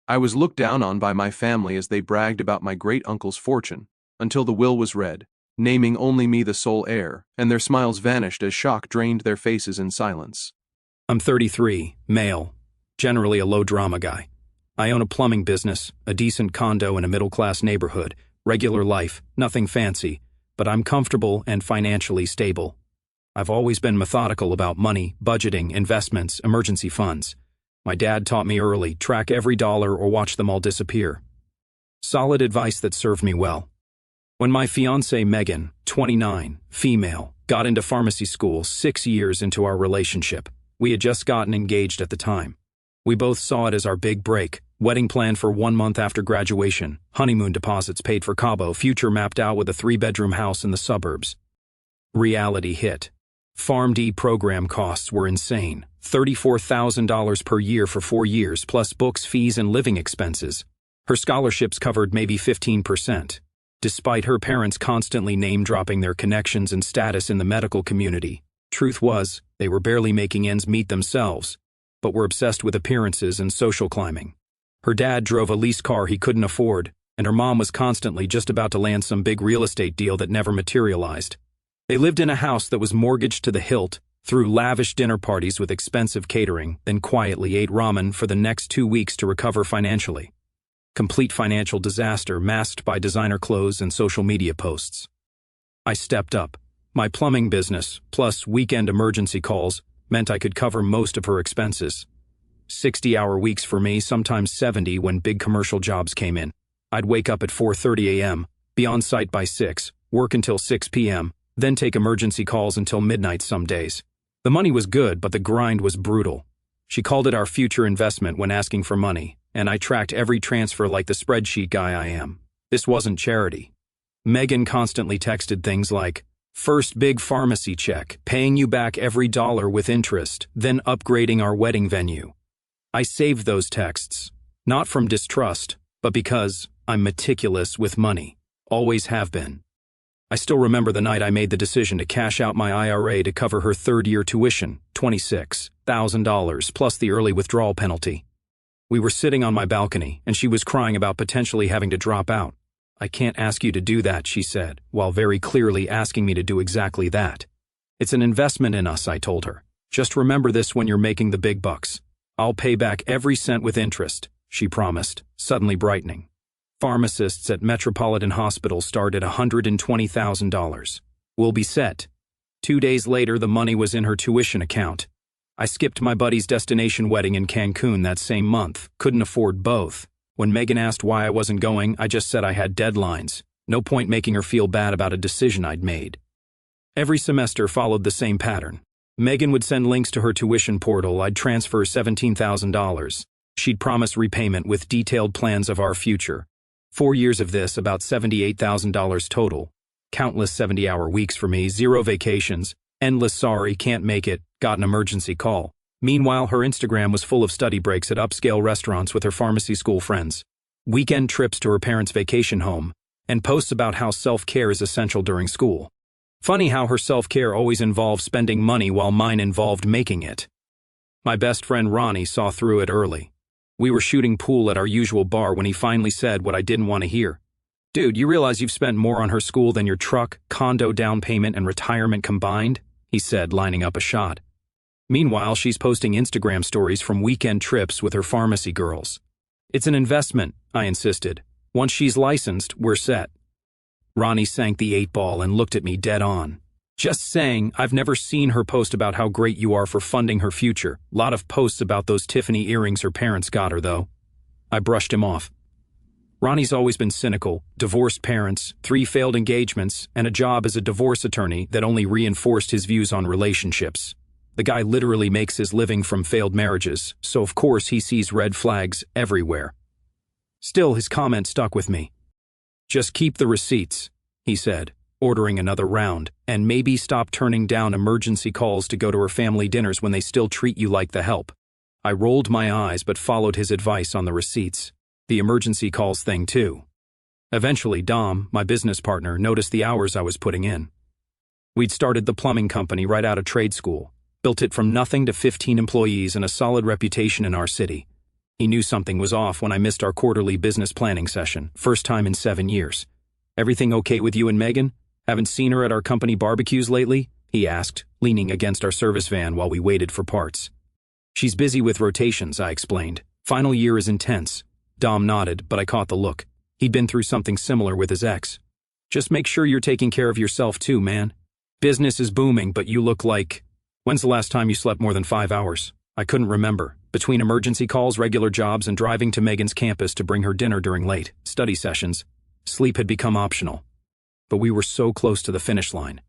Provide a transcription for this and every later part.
I was looked down on by my family as they bragged about my great-uncle's fortune, until the will was read, naming only me the sole heir, and their smiles vanished as shock drained their faces in silence. I'm 33, male, generally a low-drama guy. I own a plumbing business, a decent condo in a middle-class neighborhood, regular life, nothing fancy, but I'm comfortable and financially stable. I've always been methodical about money, budgeting, investments, emergency funds. My dad taught me early, track every dollar or watch them all disappear. Solid advice that served me well. When my fiancée Megan, 29, female, got into pharmacy school 6 years into our relationship, we had just gotten engaged at the time. We both saw it as our big break, wedding planned for 1 month after graduation, honeymoon deposits paid for Cabo, future mapped out with a 3-bedroom house in the suburbs. Reality hit. PharmD program costs were insane, $34,000 per year for 4 years, plus books, fees, and living expenses. Her scholarships covered maybe 15%. Despite her parents constantly name-dropping their connections and status in the medical community, truth was, they were barely making ends meet themselves, but were obsessed with appearances and social climbing. Her dad drove a lease car he couldn't afford, and her mom was constantly just about to land some big real estate deal that never materialized. They lived in a house that was mortgaged to the hilt, threw lavish dinner parties with expensive catering, then quietly ate ramen for the next 2 weeks to recover financially. Complete financial disaster masked by designer clothes and social media posts. I stepped up. My plumbing business, plus weekend emergency calls, meant I could cover most of her expenses. 60-hour weeks for me, sometimes 70 when big commercial jobs came in. I'd wake up at 4:30 a.m., be on site by 6, work until 6 p.m., then take emergency calls until midnight some days. The money was good, but the grind was brutal. She called it our future investment when asking for money, and I tracked every transfer like the spreadsheet guy I am. This wasn't charity. Megan constantly texted things like, "First big pharmacy check, paying you back every dollar with interest, then upgrading our wedding venue." I saved those texts, not from distrust, but because I'm meticulous with money. Always have been. I still remember the night I made the decision to cash out my IRA to cover her third-year tuition, $26,000 plus the early withdrawal penalty. We were sitting on my balcony, and she was crying about potentially having to drop out. "I can't ask you to do that," she said, while very clearly asking me to do exactly that. "It's an investment in us," I told her. "Just remember this when you're making the big bucks. I'll pay back every cent with interest," she promised, suddenly brightening. Pharmacists at Metropolitan Hospital start at $120,000. We'll be set. 2 days later, the money was in her tuition account. I skipped my buddy's destination wedding in Cancun that same month, couldn't afford both. When Megan asked why I wasn't going, I just said I had deadlines. No point making her feel bad about a decision I'd made. Every semester followed the same pattern. Megan would send links to her tuition portal. I'd transfer $17,000. She'd promise repayment with detailed plans of our future. 4 years of this, about $78,000 total. Countless 70-hour weeks for me, 0 vacations, endless sorry, can't make it, got an emergency call. Meanwhile, her Instagram was full of study breaks at upscale restaurants with her pharmacy school friends, weekend trips to her parents' vacation home, and posts about how self-care is essential during school. Funny how her self-care always involved spending money while mine involved making it. My best friend Ronnie saw through it early. We were shooting pool at our usual bar when he finally said what I didn't want to hear. "Dude, you realize you've spent more on her school than your truck, condo down payment, and retirement combined?" he said, lining up a shot. Meanwhile, she's posting Instagram stories from weekend trips with her pharmacy girls. "It's an investment," I insisted. "Once she's licensed, we're set." Ronnie sank the 8-ball and looked at me dead on. "Just saying, I've never seen her post about how great you are for funding her future. Lot of posts about those Tiffany earrings her parents got her, though." I brushed him off. Ronnie's always been cynical, divorced parents, 3 failed engagements, and a job as a divorce attorney that only reinforced his views on relationships. The guy literally makes his living from failed marriages, so of course he sees red flags everywhere. Still, his comment stuck with me. "Just keep the receipts," he said, ordering another round, "and maybe stop turning down emergency calls to go to her family dinners when they still treat you like the help." I rolled my eyes but followed his advice on the receipts. The emergency calls thing too. Eventually, Dom, my business partner, noticed the hours I was putting in. We'd started the plumbing company right out of trade school, built it from nothing to 15 employees and a solid reputation in our city. He knew something was off when I missed our quarterly business planning session, first time in 7 years. "Everything okay with you and Megan? Haven't seen her at our company barbecues lately?" he asked, leaning against our service van while we waited for parts. "She's busy with rotations," I explained. "Final year is intense." Dom nodded, but I caught the look. He'd been through something similar with his ex. "Just make sure you're taking care of yourself too, man. Business is booming, but you look like..." "When's the last time you slept more than 5 hours?" I couldn't remember. Between emergency calls, regular jobs, and driving to Megan's campus to bring her dinner during late study sessions, sleep had become optional. But we were so close to the finish line.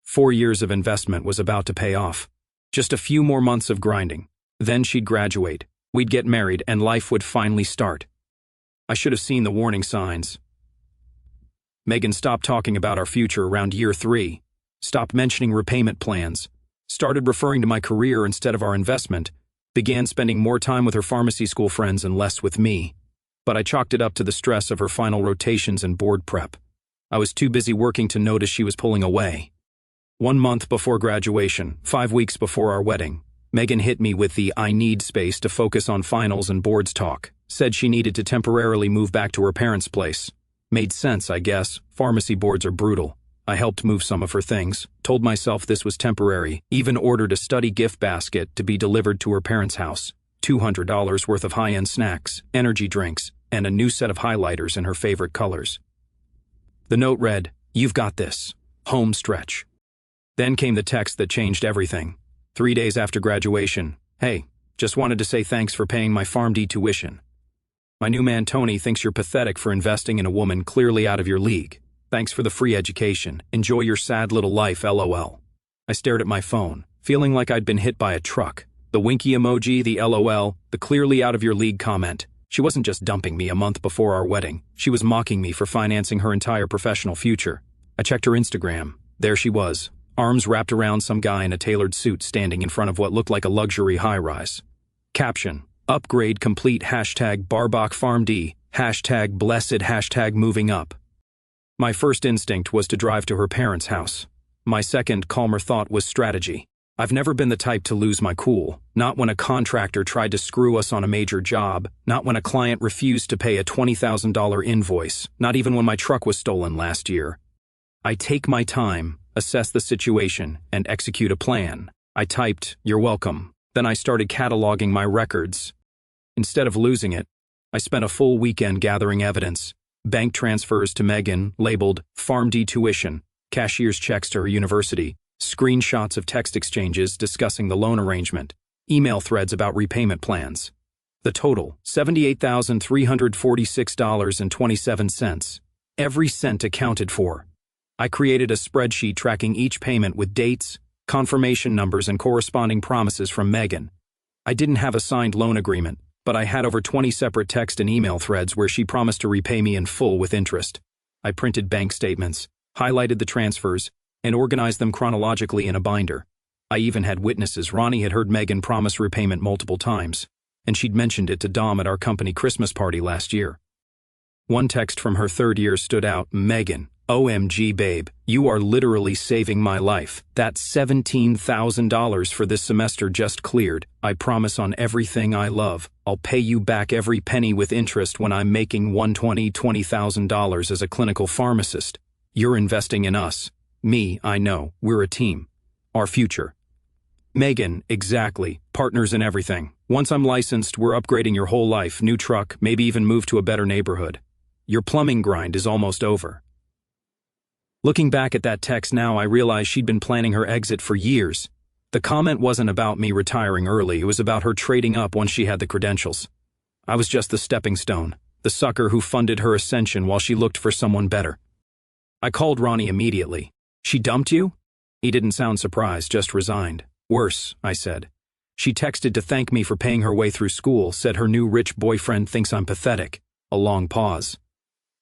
4 years of investment was about to pay off. Just a few more months of grinding. Then she'd graduate, we'd get married, and life would finally start. I should have seen the warning signs. Megan stopped talking about our future around year 3, stopped mentioning repayment plans, started referring to my career instead of our investment, began spending more time with her pharmacy school friends and less with me. But I chalked it up to the stress of her final rotations and board prep. I was too busy working to notice she was pulling away. 1 month before graduation, 5 weeks before our wedding, Megan hit me with the "I need space to focus on finals and boards" talk. Said she needed to temporarily move back to her parents' place. Made sense, I guess. Pharmacy boards are brutal. I helped move some of her things, told myself this was temporary, even ordered a study gift basket to be delivered to her parents' house. $200 worth of high-end snacks, energy drinks, and a new set of highlighters in her favorite colors. The note read, "You've got this. Home stretch." Then came the text that changed everything. 3 days after graduation, "Hey, just wanted to say thanks for paying my PharmD tuition. My new man Tony thinks you're pathetic for investing in a woman clearly out of your league. Thanks for the free education. Enjoy your sad little life, LOL." I stared at my phone, feeling like I'd been hit by a truck. The winky emoji, the LOL, the clearly out of your league comment. She wasn't just dumping me a month before our wedding. She was mocking me for financing her entire professional future. I checked her Instagram. There she was, arms wrapped around some guy in a tailored suit standing in front of what looked like a luxury high-rise. Caption: "Upgrade complete, #Barbach PharmD, #blessed, #moving up." My first instinct was to drive to her parents' house. My second, calmer thought was strategy. I've never been the type to lose my cool, not when a contractor tried to screw us on a major job, not when a client refused to pay a $20,000 invoice, not even when my truck was stolen last year. I take my time, assess the situation, and execute a plan. I typed, "You're welcome." Then I started cataloging my records. Instead of losing it, I spent a full weekend gathering evidence. Bank transfers to Megan, labeled PharmD tuition, cashier's checks to her university, screenshots of text exchanges discussing the loan arrangement, email threads about repayment plans. The total, $78,346.27. Every cent accounted for. I created a spreadsheet tracking each payment with dates, confirmation numbers, and corresponding promises from Megan. I didn't have a signed loan agreement, but I had over 20 separate text and email threads where she promised to repay me in full with interest. I printed bank statements, highlighted the transfers, and organized them chronologically in a binder. I even had witnesses. Ronnie had heard Megan promise repayment multiple times, and she'd mentioned it to Dom at our company Christmas party last year. One text from her 3rd year stood out. "Megan, OMG babe, you are literally saving my life. That $17,000 for this semester just cleared. I promise on everything I love, I'll pay you back every penny with interest when I'm making $20,000 as a clinical pharmacist. You're investing in us. Me, I know, we're a team. Our future." Megan, exactly. Partners in everything. Once I'm licensed, we're upgrading your whole life, new truck, maybe even move to a better neighborhood. Your plumbing grind is almost over. Looking back at that text now, I realized she'd been planning her exit for years. The comment wasn't about me retiring early, it was about her trading up once she had the credentials. I was just the stepping stone, the sucker who funded her ascension while she looked for someone better. I called Ronnie immediately. "She dumped you?" He didn't sound surprised, just resigned. "Worse," I said. "She texted to thank me for paying her way through school, said her new rich boyfriend thinks I'm pathetic." A long pause.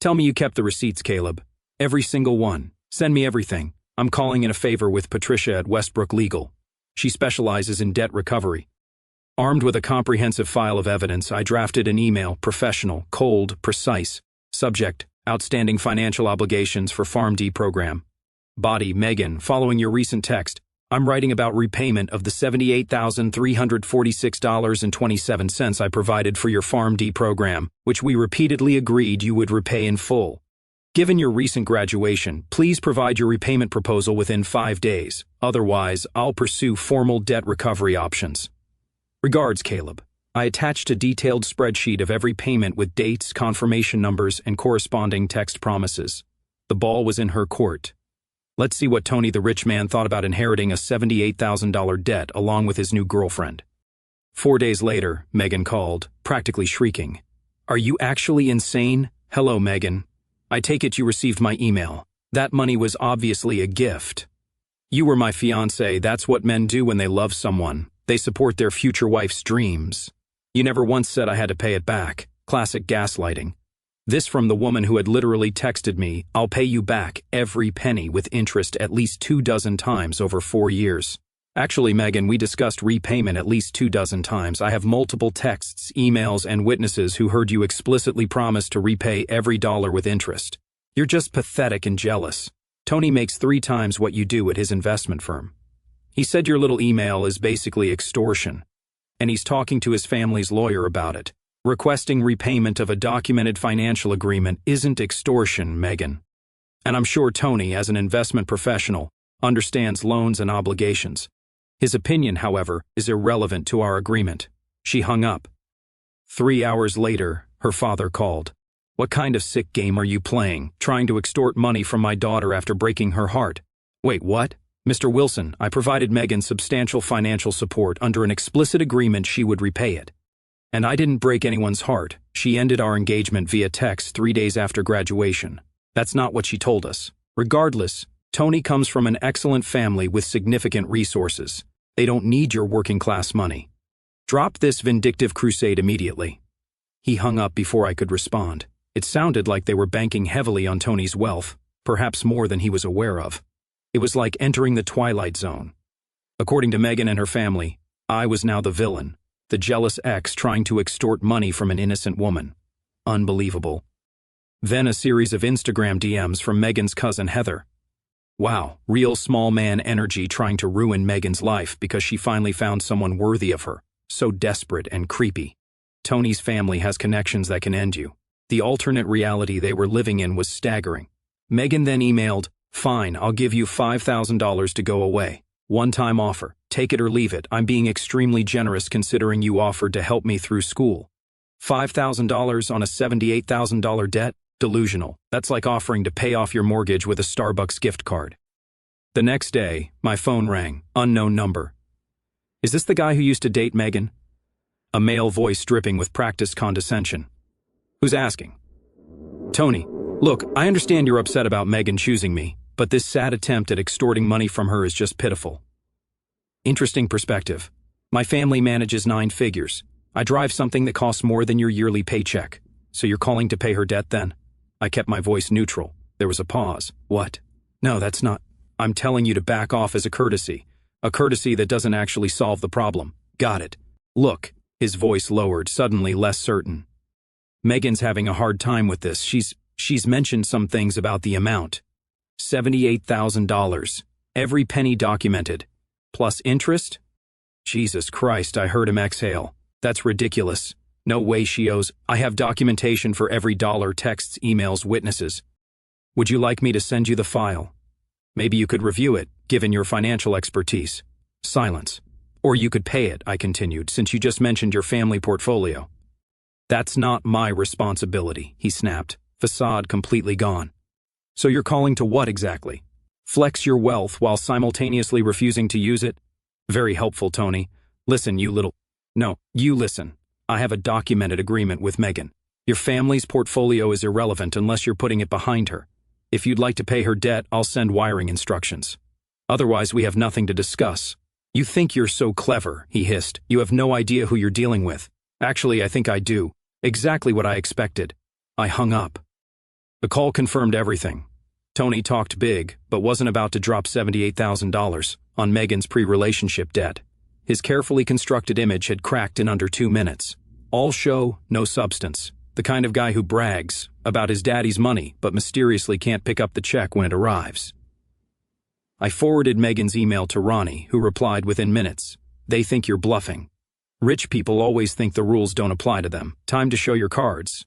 "Tell me you kept the receipts, Caleb. Every single one. Send me everything. I'm calling in a favor with Patricia at Westbrook Legal. She specializes in debt recovery." Armed with a comprehensive file of evidence, I drafted an email, professional, cold, precise. Subject: outstanding financial obligations for PharmD program. Body: Megan, following your recent text, I'm writing about repayment of the $78,346.27 I provided for your PharmD program, which we repeatedly agreed you would repay in full. Given your recent graduation, please provide your repayment proposal within 5 days. Otherwise, I'll pursue formal debt recovery options. Regards, Caleb. I attached a detailed spreadsheet of every payment with dates, confirmation numbers, and corresponding text promises. The ball was in her court. Let's see what Tony the rich man thought about inheriting a $78,000 debt along with his new girlfriend. 4 days later, Megan called, practically shrieking. Are you actually insane? Hello, Megan. I take it you received my email. That money was obviously a gift. You were my fiancé. That's what men do when they love someone. They support their future wife's dreams. You never once said I had to pay it back. Classic gaslighting. This from the woman who had literally texted me, I'll pay you back every penny with interest at least 24 times over 4 years. Actually, Megan, we discussed repayment at least 24 times. I have multiple texts, emails, and witnesses who heard you explicitly promise to repay every dollar with interest. You're just pathetic and jealous. Tony makes 3 times what you do at his investment firm. He said your little email is basically extortion, and he's talking to his family's lawyer about it. Requesting repayment of a documented financial agreement isn't extortion, Megan. And I'm sure Tony, as an investment professional, understands loans and obligations. His opinion, however, is irrelevant to our agreement. She hung up. 3 hours later, her father called. What kind of sick game are you playing, trying to extort money from my daughter after breaking her heart? Wait, what? Mr. Wilson, I provided Megan substantial financial support under an explicit agreement she would repay it. And I didn't break anyone's heart. She ended our engagement via text 3 days after graduation. That's not what she told us. Regardless, Tony comes from an excellent family with significant resources. They don't need your working-class money. Drop this vindictive crusade immediately. He hung up before I could respond. It sounded like they were banking heavily on Tony's wealth, perhaps more than he was aware of. It was like entering the Twilight Zone. According to Megan and her family, I was now the villain, the jealous ex trying to extort money from an innocent woman. Unbelievable. Then a series of Instagram DMs from Megan's cousin Heather. Wow, real small man energy trying to ruin Megan's life because she finally found someone worthy of her. So desperate and creepy. Tony's family has connections that can end you. The alternate reality they were living in was staggering. Megan then emailed, "Fine, I'll give you $5,000 to go away. One-time offer. Take it or leave it. I'm being extremely generous considering you offered to help me through school. $5,000 on a $78,000 debt? Delusional. That's like offering to pay off your mortgage with a Starbucks gift card." The next day, my phone rang. Unknown number. Is this the guy who used to date Megan? A male voice dripping with practiced condescension. Who's asking? Tony, look, I understand you're upset about Megan choosing me, but this sad attempt at extorting money from her is just pitiful. Interesting perspective. My family manages 9 figures. I drive something that costs more than your yearly paycheck. So you're calling to pay her debt then? I kept my voice neutral. There was a pause. What? No, that's not. I'm telling you to back off as a courtesy. A courtesy that doesn't actually solve the problem. Got it. Look, his voice lowered, suddenly less certain. Megan's having a hard time with this. She's mentioned some things about the amount. $78,000. Every penny documented. Plus interest? Jesus Christ, I heard him exhale. That's ridiculous. No way she owes. I have documentation for every dollar, texts, emails, witnesses. Would you like me to send you the file? Maybe you could review it, given your financial expertise. Silence. Or you could pay it, I continued, since you just mentioned your family portfolio. That's not my responsibility, he snapped, facade completely gone. So you're calling to what exactly? Flex your wealth while simultaneously refusing to use it? Very helpful, Tony. Listen, you little... No, you listen. I have a documented agreement with Megan. Your family's portfolio is irrelevant unless you're putting it behind her. If you'd like to pay her debt, I'll send wiring instructions. Otherwise, we have nothing to discuss. You think you're so clever, he hissed. You have no idea who you're dealing with. Actually, I think I do. Exactly what I expected. I hung up. The call confirmed everything. Tony talked big, but wasn't about to drop $78,000 on Megan's pre-relationship debt. His carefully constructed image had cracked in under 2 minutes. All show, no substance. The kind of guy who brags about his daddy's money, but mysteriously can't pick up the check when it arrives. I forwarded Megan's email to Ronnie, who replied within minutes. They think you're bluffing. Rich people always think the rules don't apply to them. Time to show your cards.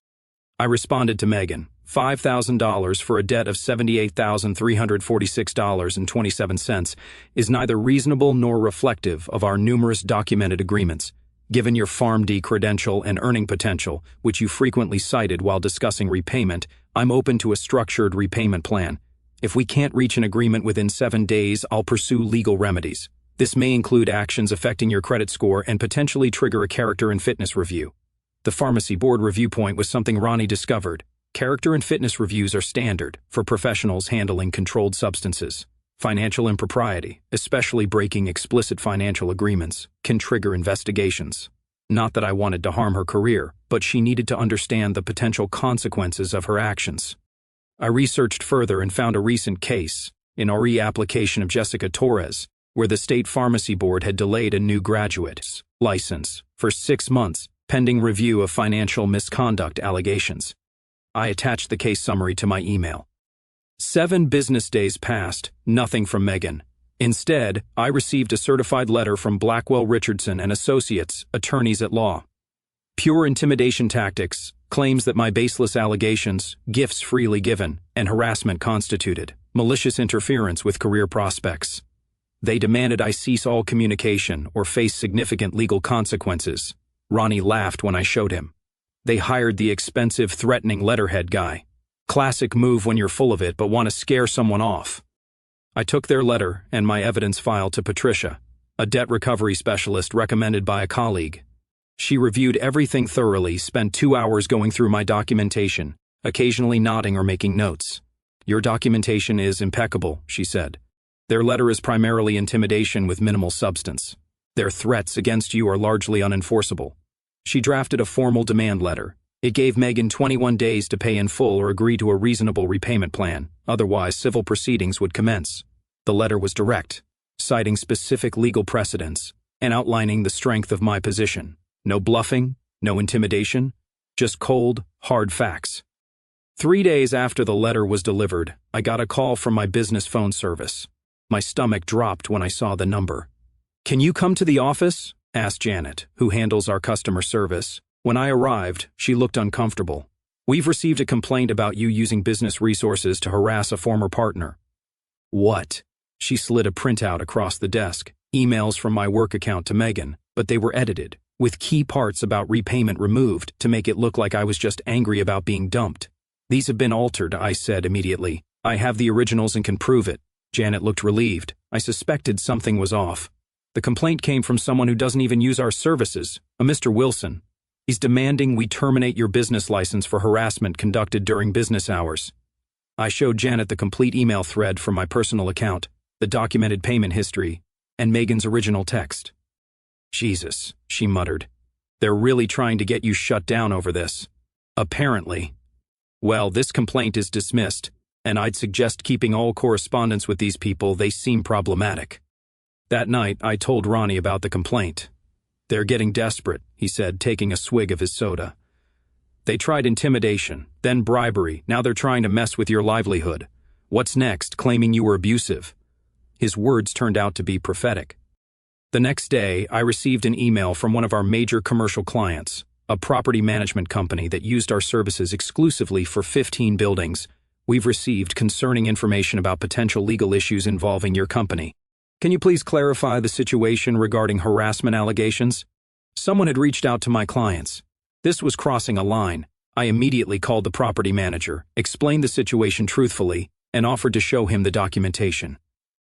I responded to Megan, $5,000 for a debt of $78,346.27 is neither reasonable nor reflective of our numerous documented agreements. Given your PharmD credential and earning potential, which you frequently cited while discussing repayment, I'm open to a structured repayment plan. If we can't reach an agreement within 7 days, I'll pursue legal remedies. This may include actions affecting your credit score and potentially trigger a character and fitness review. The pharmacy board review point was something Ronnie discovered. Character and fitness reviews are standard for professionals handling controlled substances. Financial impropriety, especially breaking explicit financial agreements, can trigger investigations. Not that I wanted to harm her career, but she needed to understand the potential consequences of her actions. I researched further and found a recent case, an RE application of Jessica Torres, where the state pharmacy board had delayed a new graduate's license for 6 months, pending review of financial misconduct allegations. I attached the case summary to my email. 7 business days passed, nothing from Megan. Instead, I received a certified letter from Blackwell Richardson and Associates, attorneys at law. Pure intimidation tactics, claims that my baseless allegations, gifts freely given, and harassment constituted malicious interference with career prospects. They demanded I cease all communication or face significant legal consequences. Ronnie laughed when I showed him. They hired the expensive, threatening letterhead guy. Classic move when you're full of it but want to scare someone off. I took their letter and my evidence file to Patricia, a debt recovery specialist recommended by a colleague. She reviewed everything thoroughly, spent 2 hours going through my documentation, occasionally nodding or making notes. Your documentation is impeccable, she said. Their letter is primarily intimidation with minimal substance. Their threats against you are largely unenforceable. She drafted a formal demand letter. It gave Megan 21 days to pay in full or agree to a reasonable repayment plan, otherwise civil proceedings would commence. The letter was direct, citing specific legal precedents and outlining the strength of my position. No bluffing, no intimidation, just cold, hard facts. 3 days after the letter was delivered, I got a call from my business phone service. My stomach dropped when I saw the number. "Can you come to the office?" asked Janet, who handles our customer service. When I arrived, she looked uncomfortable. "We've received a complaint about you using business resources to harass a former partner." "What?" She slid a printout across the desk, emails from my work account to Megan, but they were edited, with key parts about repayment removed to make it look like I was just angry about being dumped. "These have been altered," I said immediately. "I have the originals and can prove it." Janet looked relieved. I suspected something was off. "The complaint came from someone who doesn't even use our services, a Mr. Wilson. He's demanding we terminate your business license for harassment conducted during business hours." I showed Janet the complete email thread from my personal account, the documented payment history, and Megan's original text. "Jesus," she muttered. "They're really trying to get you shut down over this." "Apparently." "Well, this complaint is dismissed, and I'd suggest keeping all correspondence with these people. They seem problematic." That night, I told Ronnie about the complaint. "They're getting desperate," he said, taking a swig of his soda. "They tried intimidation, then bribery, now they're trying to mess with your livelihood. What's next, claiming you were abusive?" His words turned out to be prophetic. The next day, I received an email from one of our major commercial clients, a property management company that used our services exclusively for 15 buildings. "We've received concerning information about potential legal issues involving your company. Can you please clarify the situation regarding harassment allegations?" Someone had reached out to my clients. This was crossing a line. I immediately called the property manager, explained the situation truthfully, and offered to show him the documentation.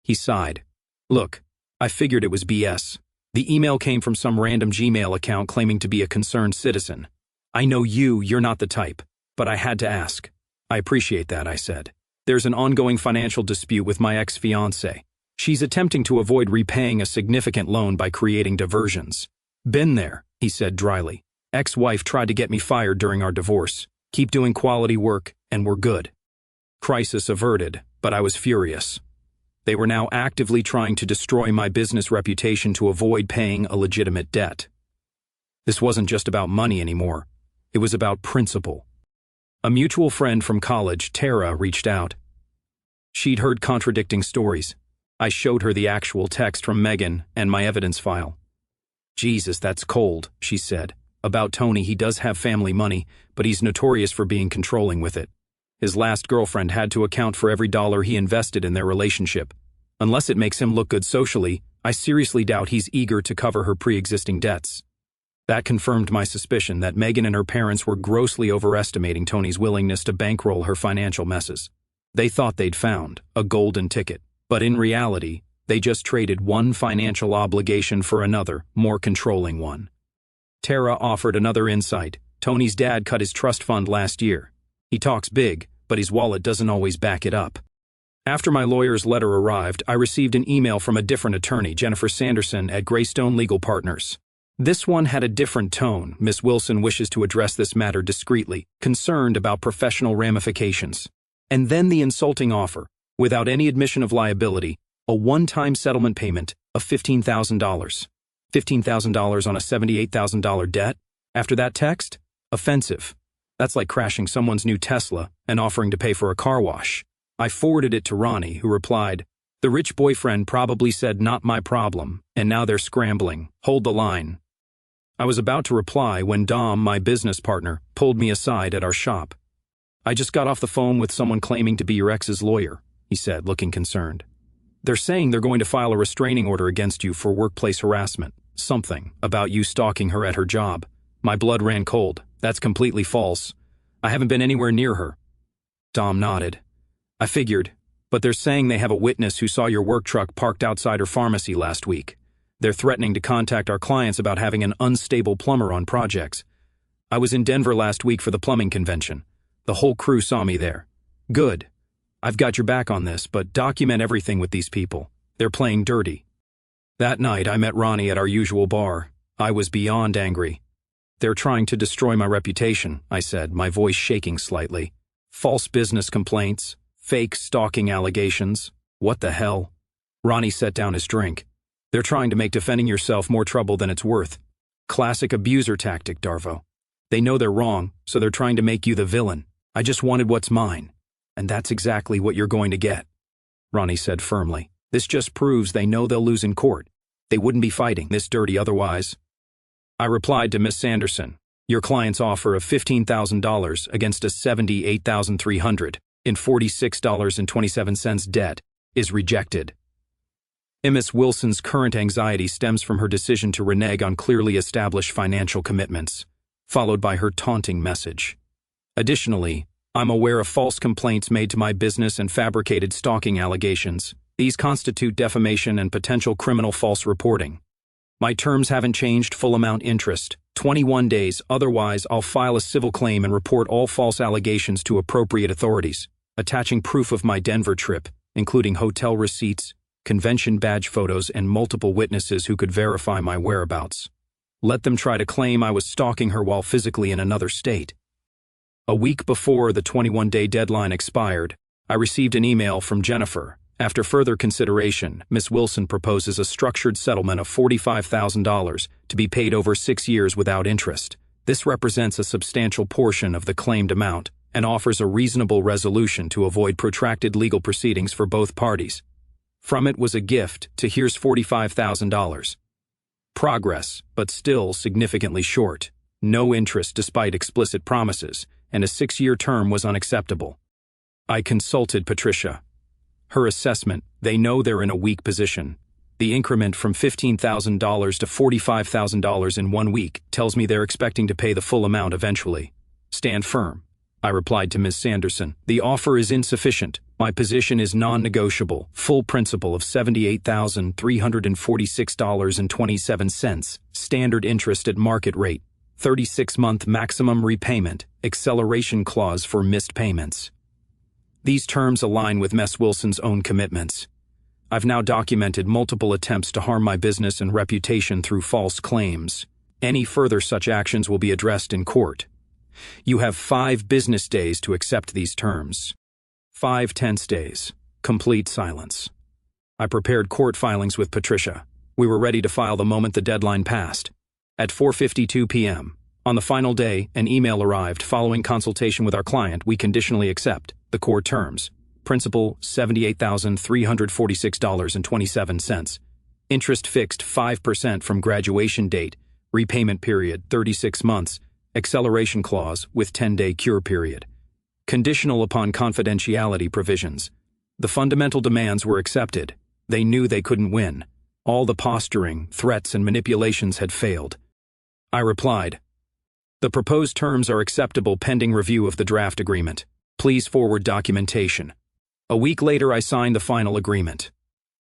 He sighed. "Look, I figured it was BS. The email came from some random Gmail account claiming to be a concerned citizen. I know you're not the type, but I had to ask." "I appreciate that," I said. "There's an ongoing financial dispute with my ex-fiancée. She's attempting to avoid repaying a significant loan by creating diversions." "Been there," he said dryly. "Ex-wife tried to get me fired during our divorce. Keep doing quality work, and we're good." Crisis averted, but I was furious. They were now actively trying to destroy my business reputation to avoid paying a legitimate debt. This wasn't just about money anymore. It was about principle. A mutual friend from college, Tara, reached out. She'd heard contradicting stories. I showed her the actual text from Megan and my evidence file. "Jesus, that's cold," she said. "About Tony, he does have family money, but he's notorious for being controlling with it. His last girlfriend had to account for every dollar he invested in their relationship. Unless it makes him look good socially, I seriously doubt he's eager to cover her pre-existing debts." That confirmed my suspicion that Megan and her parents were grossly overestimating Tony's willingness to bankroll her financial messes. They thought they'd found a golden ticket, but in reality, they just traded one financial obligation for another, more controlling one. Tara offered another insight. Tony's dad cut his trust fund last year. He talks big, but his wallet doesn't always back it up. After my lawyer's letter arrived, I received an email from a different attorney, Jennifer Sanderson at Greystone Legal Partners. This one had a different tone. Miss Wilson wishes to address this matter discreetly, concerned about professional ramifications. And then the insulting offer, without any admission of liability, a one-time settlement payment of $15,000. $15,000 on a $78,000 debt? After that text? Offensive. That's like crashing someone's new Tesla and offering to pay for a car wash. I forwarded it to Ronnie, who replied, "The rich boyfriend probably said not my problem, and now they're scrambling. Hold the line." I was about to reply when Dom, my business partner, pulled me aside at our shop. "I just got off the phone with someone claiming to be your ex's lawyer," he said, looking concerned. "They're saying they're going to file a restraining order against you for workplace harassment. Something about you stalking her at her job." My blood ran cold. "That's completely false. I haven't been anywhere near her." Dom nodded. "I figured, but they're saying they have a witness who saw your work truck parked outside her pharmacy last week. They're threatening to contact our clients about having an unstable plumber on projects. I was in Denver last week for the plumbing convention. The whole crew saw me there." "Good. I've got your back on this, but document everything with these people. They're playing dirty." That night, I met Ronnie at our usual bar. I was beyond angry. "They're trying to destroy my reputation," I said, my voice shaking slightly. "False business complaints, fake stalking allegations. What the hell?" Ronnie set down his drink. "They're trying to make defending yourself more trouble than it's worth. Classic abuser tactic, Darvo. They know they're wrong, so they're trying to make you the villain. I just wanted what's mine. And that's exactly what you're going to get," Ronnie said firmly. "This just proves they know they'll lose in court. They wouldn't be fighting this dirty otherwise." I replied to Miss Sanderson, "Your client's offer of $15,000 against a $78,300 in $46.27 debt is rejected." Miss Wilson's current anxiety stems from her decision to renege on clearly established financial commitments, followed by her taunting message. Additionally, I'm aware of false complaints made to my business and fabricated stalking allegations. These constitute defamation and potential criminal false reporting. My terms haven't changed: full amount interest, 21 days, otherwise I'll file a civil claim and report all false allegations to appropriate authorities, attaching proof of my Denver trip, including hotel receipts, convention badge photos, and multiple witnesses who could verify my whereabouts. Let them try to claim I was stalking her while physically in another state. A week before the 21-day deadline expired, I received an email from Jennifer. After further consideration, Miss Wilson proposes a structured settlement of $45,000 to be paid over 6 years without interest. This represents a substantial portion of the claimed amount and offers a reasonable resolution to avoid protracted legal proceedings for both parties. From it was a gift to "Here's $45,000. Progress, but still significantly short. No interest despite explicit promises, and a 6-year term was unacceptable. I consulted Patricia. Her assessment: they know they're in a weak position. The increment from $15,000 to $45,000 in 1 week tells me they're expecting to pay the full amount eventually. Stand firm. I replied to Ms. Sanderson. The offer is insufficient. My position is non-negotiable. Full principal of $78,346.27. Standard interest at market rate. 36-month maximum repayment. Acceleration clause for missed payments. These terms align with Miss Wilson's own commitments. I've now documented multiple attempts to harm my business and reputation through false claims. Any further such actions will be addressed in court. You have 5 business days to accept these terms. 5 tense days. Complete silence. I prepared court filings with Patricia. We were ready to file the moment the deadline passed. At 4:52 p.m., on the final day, an email arrived. Following consultation with our client, we conditionally accept the court terms. Principal $78,346.27. Interest fixed 5% from graduation date. Repayment period 36 months. Acceleration clause with 10-day cure period. Conditional upon confidentiality provisions. The fundamental demands were accepted. They knew they couldn't win. All the posturing, threats, and manipulations had failed. I replied, "The proposed terms are acceptable pending review of the draft agreement. Please forward documentation." A week later, I signed the final agreement.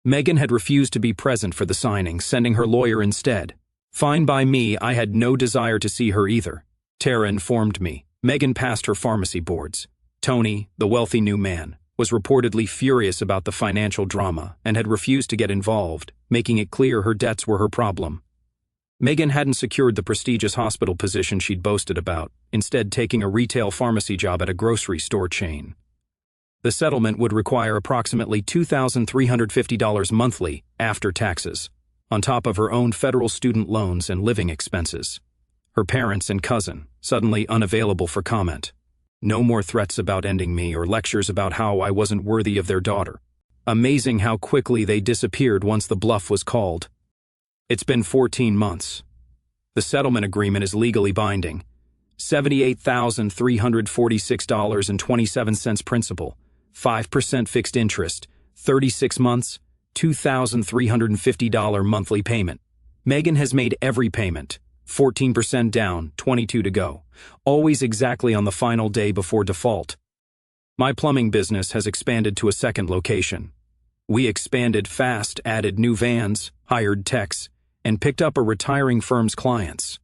Megan had refused to be present for the signing, sending her lawyer instead. Fine by me, I had no desire to see her either. Tara informed me. Megan passed her pharmacy boards. Tony, the wealthy new man, was reportedly furious about the financial drama and had refused to get involved, making it clear her debts were her problem. Megan hadn't secured the prestigious hospital position she'd boasted about, instead taking a retail pharmacy job at a grocery store chain. The settlement would require approximately $2,350 monthly after taxes, on top of her own federal student loans and living expenses. Her parents and cousin, suddenly unavailable for comment. No more threats about ending me or lectures about how I wasn't worthy of their daughter. Amazing how quickly they disappeared once the bluff was called. It's been 14 months. The settlement agreement is legally binding. $78,346.27 principal, 5% fixed interest, 36 months, $2,350 monthly payment. Megan has made every payment. 14% down, 22 to go. Always exactly on the final day before default. My plumbing business has expanded to a second location. We expanded fast, added new vans, hired techs, and picked up a retiring firm's clients.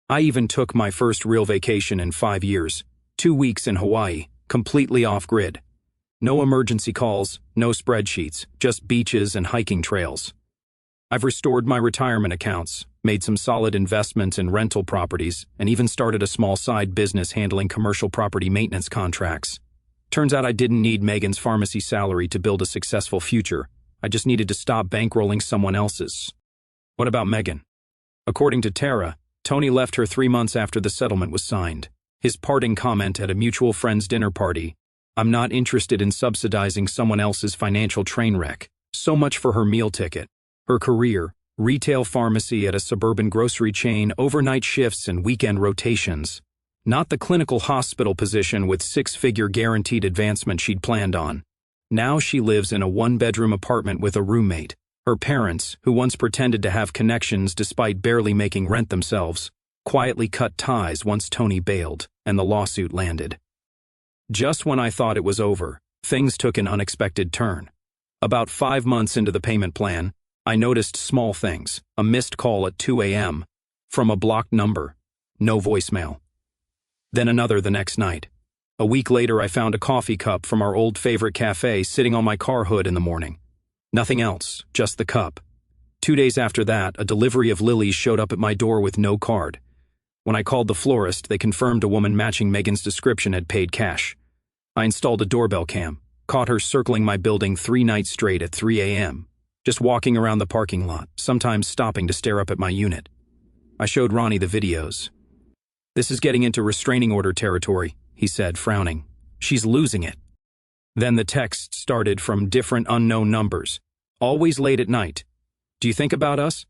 I even took my first real vacation in 5 years, 2 weeks in Hawaii, completely off-grid. No emergency calls, no spreadsheets, just beaches and hiking trails. I've restored my retirement accounts, made some solid investments in rental properties, and even started a small side business handling commercial property maintenance contracts. Turns out I didn't need Megan's pharmacy salary to build a successful future. I just needed to stop bankrolling someone else's. What about Megan? According to Tara, Tony left her 3 months after the settlement was signed. His parting comment at a mutual friend's dinner party, "I'm not interested in subsidizing someone else's financial train wreck. So much for her meal ticket. Her career, retail pharmacy at a suburban grocery chain, overnight shifts and weekend rotations. Not the clinical hospital position with 6-figure guaranteed advancement she'd planned on. Now she lives in a 1-bedroom apartment with a roommate. Her parents, who once pretended to have connections despite barely making rent themselves, quietly cut ties once Tony bailed and the lawsuit landed. Just when I thought it was over, things took an unexpected turn. About 5 months into the payment plan, I noticed small things. A missed call at 2 a.m. from a blocked number. No voicemail. Then another the next night. A week later, I found a coffee cup from our old favorite cafe sitting on my car hood in the morning. Nothing else, just the cup. 2 days after that, a delivery of lilies showed up at my door with no card. When I called the florist, they confirmed a woman matching Megan's description had paid cash. I installed a doorbell cam, caught her circling my building 3 nights straight at 3 a.m., just walking around the parking lot, sometimes stopping to stare up at my unit. I showed Ronnie the videos. "This is getting into restraining order territory," he said, frowning. "She's losing it." Then the texts started from different unknown numbers, always late at night. "Do you think about us?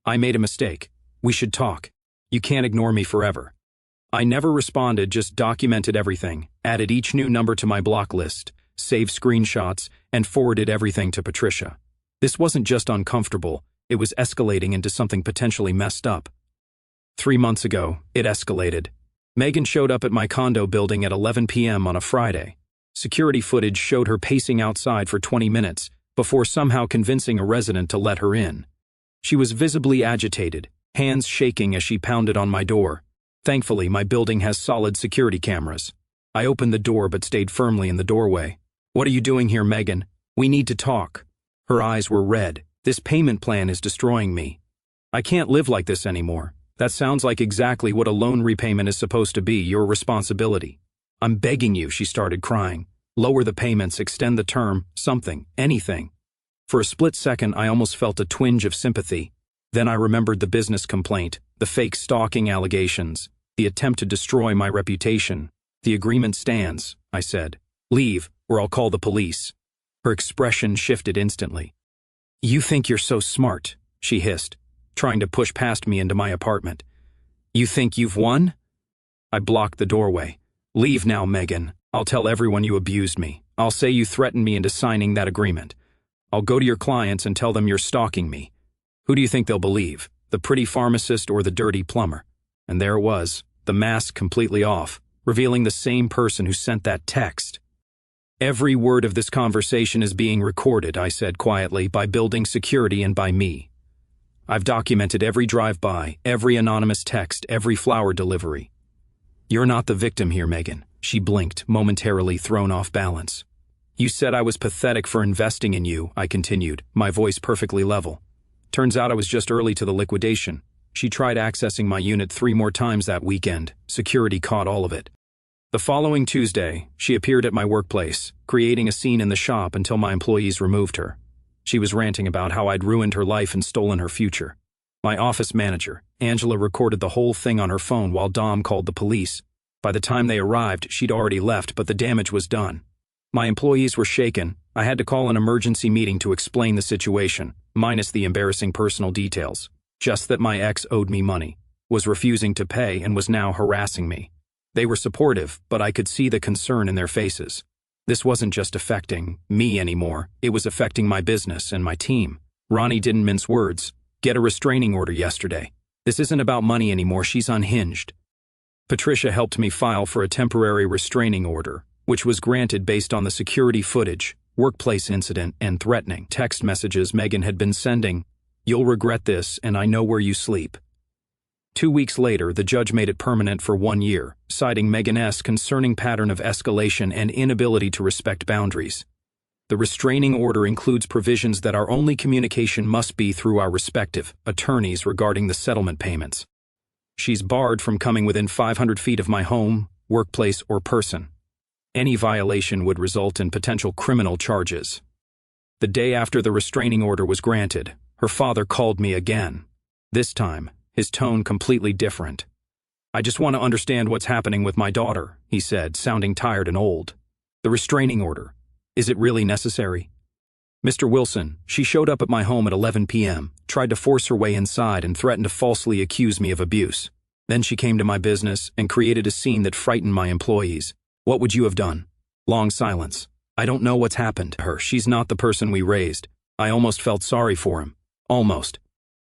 I made a mistake. We should talk. You can't ignore me forever." I never responded, just documented everything, added each new number to my block list, saved screenshots, and forwarded everything to Patricia. This wasn't just uncomfortable, it was escalating into something potentially messed up. 3 months ago, it escalated. Megan showed up at my condo building at 11 p.m. on a Friday. Security footage showed her pacing outside for 20 minutes before somehow convincing a resident to let her in. She was visibly agitated, hands shaking as she pounded on my door. Thankfully, my building has solid security cameras. I opened the door but stayed firmly in the doorway. "What are you doing here, Megan? We need to talk." Her eyes were red. "This payment plan is destroying me. I can't live like this anymore. That sounds like exactly what a loan repayment is supposed to be, your responsibility. I'm begging you," she started crying. "Lower the payments, extend the term, something, anything." For a split second, I almost felt a twinge of sympathy. Then I remembered the business complaint, the fake stalking allegations, the attempt to destroy my reputation. "The agreement stands," I said. "Leave, or I'll call the police." Her expression shifted instantly. "You think you're so smart," she hissed, trying to push past me into my apartment. "You think you've won?" I blocked the doorway. "Leave now, Megan. I'll tell everyone you abused me. I'll say you threatened me into signing that agreement. I'll go to your clients and tell them you're stalking me. Who do you think they'll believe, the pretty pharmacist or the dirty plumber?" And there it was, the mask completely off, revealing the same person who sent that text. "Every word of this conversation is being recorded," I said quietly, "by building security and by me. I've documented every drive-by, every anonymous text, every flower delivery. You're not the victim here, Megan." She blinked, momentarily thrown off balance. "You said I was pathetic for investing in you," I continued, my voice perfectly level. "Turns out I was just early to the liquidation. She tried accessing my unit 3 more times that weekend. Security caught all of it. The following Tuesday, she appeared at my workplace, creating a scene in the shop until my employees removed her. She was ranting about how I'd ruined her life and stolen her future. My office manager, Angela, recorded the whole thing on her phone while Dom called the police. By the time they arrived, she'd already left, but the damage was done. My employees were shaken. I had to call an emergency meeting to explain the situation, minus the embarrassing personal details. Just that my ex owed me money, was refusing to pay, and was now harassing me. They were supportive, but I could see the concern in their faces. This wasn't just affecting me anymore, it was affecting my business and my team. Ronnie didn't mince words. "Get a restraining order yesterday. This isn't about money anymore, she's unhinged." Patricia helped me file for a temporary restraining order, which was granted based on the security footage, workplace incident, and threatening text messages Megan had been sending. "You'll regret this, and I know where you sleep." 2 weeks later, the judge made it permanent for 1 year, citing Megan's concerning pattern of escalation and inability to respect boundaries. The restraining order includes provisions that our only communication must be through our respective attorneys regarding the settlement payments. She's barred from coming within 500 feet of my home, workplace, or person. Any violation would result in potential criminal charges. The day after the restraining order was granted, her father called me again. This time, his tone completely different. "I just want to understand what's happening with my daughter," he said, sounding tired and old. "The restraining order. Is it really necessary?" "Mr. Wilson, she showed up at my home at 11 p.m., tried to force her way inside and threatened to falsely accuse me of abuse. Then she came to my business and created a scene that frightened my employees. What would you have done?" Long silence. "I don't know what's happened to her. She's not the person we raised. I almost felt sorry for him. Almost.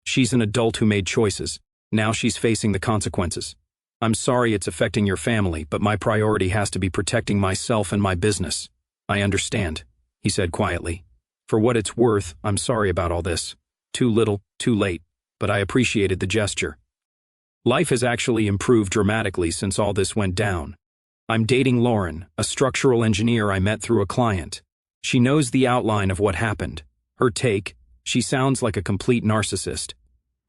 She's an adult who made choices. Now she's facing the consequences. I'm sorry it's affecting your family, but my priority has to be protecting myself and my business." "I understand," he said quietly. "For what it's worth, I'm sorry about all this. Too little, too late, but I appreciated the gesture. Life has actually improved dramatically since all this went down. I'm dating Lauren, a structural engineer I met through a client. She knows the outline of what happened. Her take, she sounds like a complete narcissist.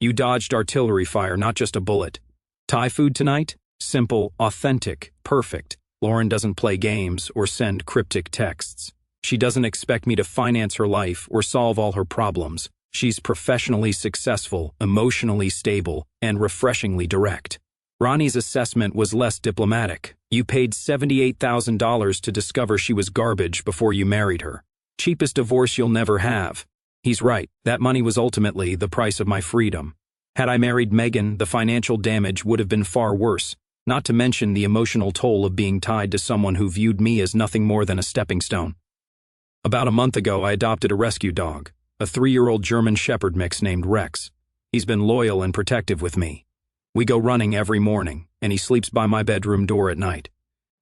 You dodged artillery fire, not just a bullet. Thai food tonight? Simple, authentic, perfect. Lauren doesn't play games or send cryptic texts. She doesn't expect me to finance her life or solve all her problems. She's professionally successful, emotionally stable, and refreshingly direct. Ronnie's assessment was less diplomatic. You paid $78,000 to discover she was garbage before you married her. Cheapest divorce you'll never have. He's right, that money was ultimately the price of my freedom. Had I married Megan, the financial damage would have been far worse, not to mention the emotional toll of being tied to someone who viewed me as nothing more than a stepping stone. About a month ago, I adopted a rescue dog, a 3-year-old German Shepherd mix named Rex. He's been loyal and protective with me. We go running every morning, and he sleeps by my bedroom door at night.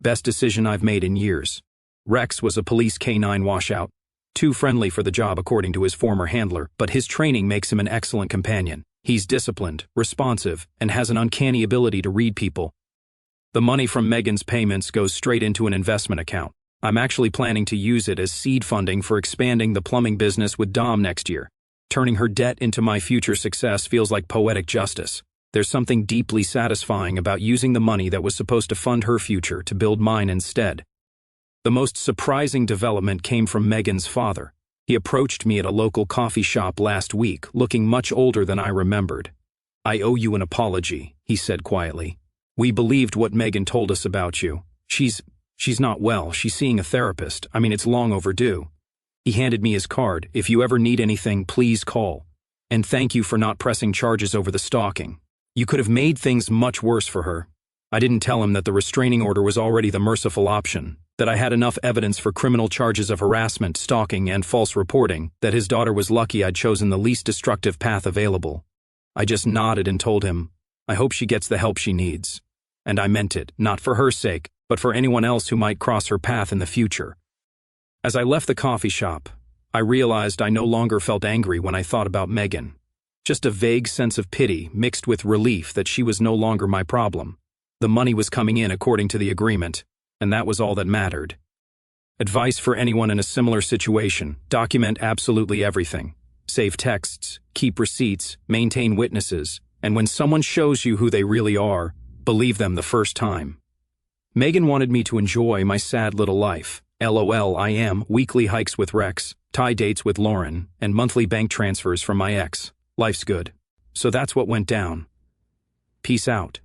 Best decision I've made in years. Rex was a police K-9 washout, too friendly for the job according to his former handler, but his training makes him an excellent companion. He's disciplined, responsive, and has an uncanny ability to read people. The money from Megan's payments goes straight into an investment account. I'm actually planning to use it as seed funding for expanding the plumbing business with Dom next year. Turning her debt into my future success feels like poetic justice. There's something deeply satisfying about using the money that was supposed to fund her future to build mine instead. The most surprising development came from Megan's father. He approached me at a local coffee shop last week, looking much older than I remembered. "I owe you an apology," he said quietly. "We believed what Megan told us about you. She's She's not well, she's seeing a therapist. I mean, it's long overdue. He handed me his card. If you ever need anything, please call. And thank you for not pressing charges over the stalking. You could have made things much worse for her. I didn't tell him that the restraining order was already the merciful option, that I had enough evidence for criminal charges of harassment, stalking, and false reporting, that his daughter was lucky I'd chosen the least destructive path available. I just nodded and told him, I hope she gets the help she needs. And I meant it, not for her sake, but for anyone else who might cross her path in the future. As I left the coffee shop, I realized I no longer felt angry when I thought about Megan. Just a vague sense of pity mixed with relief that she was no longer my problem. The money was coming in according to the agreement, and that was all that mattered. Advice for anyone in a similar situation: document absolutely everything. Save texts, keep receipts, maintain witnesses, and when someone shows you who they really are, believe them the first time. Megan wanted me to enjoy my sad little life. LOL, I am. Weekly hikes with Rex, Thai dates with Lauren, and monthly bank transfers from my ex. Life's good. So that's what went down. Peace out.